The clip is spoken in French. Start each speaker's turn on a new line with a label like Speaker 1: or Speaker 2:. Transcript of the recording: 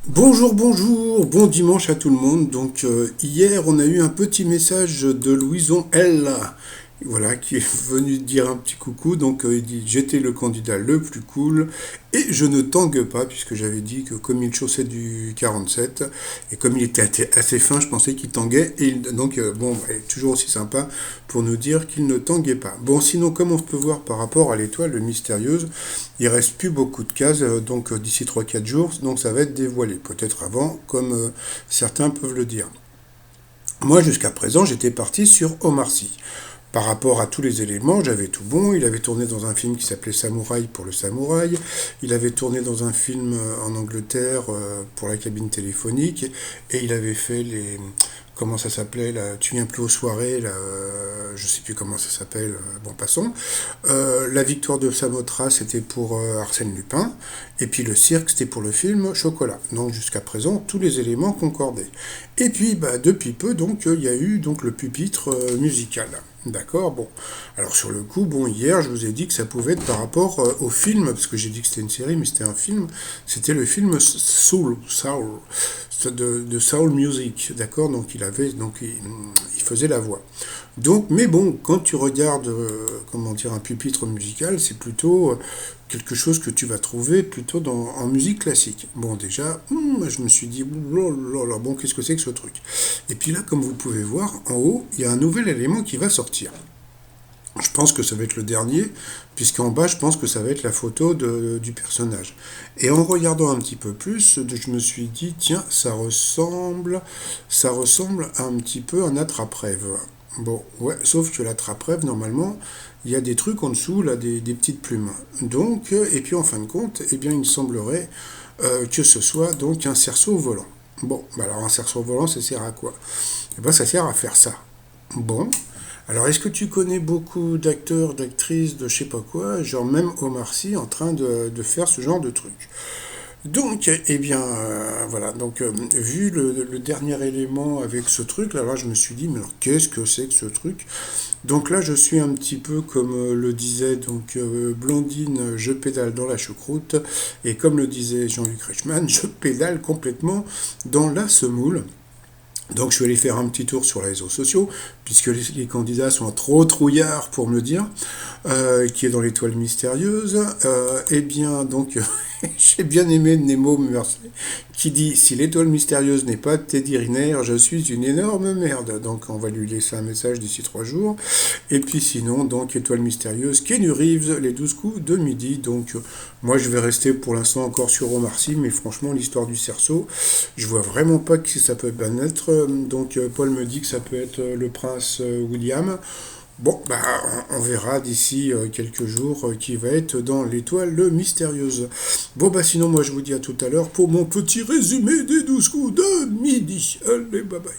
Speaker 1: Bonjour, bonjour, bon dimanche à tout le monde. Hier on a eu un petit message de Louison L, voilà, qui est venu dire un petit coucou. Il dit j'étais le candidat le plus cool et je ne tangue pas puisque j'avais dit que comme il chaussait du 47 et comme il était assez fin, je pensais qu'il tanguait toujours aussi sympa pour nous dire qu'il ne tanguait pas. Bon, sinon comme on peut voir par rapport à l'étoile mystérieuse, il reste plus beaucoup de cases, d'ici 3 4 jours, donc ça va être dévoilé, peut-être avant, comme certains peuvent le dire. Moi, jusqu'à présent, j'étais parti sur Omar Sy. Par rapport à tous les éléments, j'avais tout bon. Il avait tourné dans un film qui s'appelait Samouraï pour le samouraï. Il avait tourné dans un film en Angleterre pour la cabine téléphonique. Et il avait fait les... Comment ça s'appelait là? Tu viens plus aux soirées, là, je sais plus comment ça s'appelle, bon passons. La victoire de Samothrace c'était pour Arsène Lupin, et puis le cirque c'était pour le film Chocolat. Donc jusqu'à présent tous les éléments concordaient. Et puis depuis peu il y a eu donc le pupitre musical. D'accord, bon. Alors sur le coup, bon, hier, je vous ai dit que ça pouvait être par rapport au film, parce que j'ai dit que c'était une série, mais c'était un film. C'était le film de Soul Music, d'accord. Il faisait la voix. Mais bon, quand tu regardes, un pupitre musical, c'est plutôt quelque chose que tu vas trouver plutôt en musique classique. Bon, déjà, je me suis dit, oh là là, bon, qu'est-ce que c'est que ce truc? Et puis là, comme vous pouvez voir, en haut, il y a un nouvel élément qui va sortir. Je pense que ça va être le dernier, puisqu'en bas, je pense que ça va être la photo du personnage. Et en regardant un petit peu plus, je me suis dit, tiens, ça ressemble un petit peu à un attrape-rêve. Bon, ouais, sauf que l'attrape-rêve, normalement, il y a des trucs en dessous, là, des petites plumes. Et puis en fin de compte, eh bien, il semblerait que ce soit donc un cerceau volant. Bon, alors un cerceau volant, ça sert à quoi? Eh ben, ça sert à faire ça. Bon, alors est-ce que tu connais beaucoup d'acteurs, d'actrices, de je sais pas quoi, genre même Omar Sy en train de faire ce genre de truc? Voilà, vu le dernier élément avec ce truc, là, je me suis dit, mais alors qu'est-ce que c'est que ce truc? Donc là, je suis un petit peu comme le disait Blandine, je pédale dans la choucroute, et comme le disait Jean-Luc Reichmann, je pédale complètement dans la semoule. Donc je suis allé faire un petit tour sur les réseaux sociaux, puisque les candidats sont trop trouillards pour me le dire, qui est dans l'étoile mystérieuse. J'ai bien aimé Nemo Mercier, qui dit si l'étoile mystérieuse n'est pas Teddy Riner, je suis une énorme merde. Donc on va lui laisser un message d'ici 3 jours. Et puis sinon, donc étoile mystérieuse, Keanu Reeves, les 12 coups de midi. Moi je vais rester pour l'instant encore sur Omar Sy, mais franchement l'histoire du cerceau, je vois vraiment pas qui ça peut bien être. Paul me dit que ça peut être le prince William. Bon, on verra d'ici quelques jours qui va être dans l'étoile mystérieuse. Bon, sinon, moi, je vous dis à tout à l'heure pour mon petit résumé des 12 coups de midi. Allez, bye bye.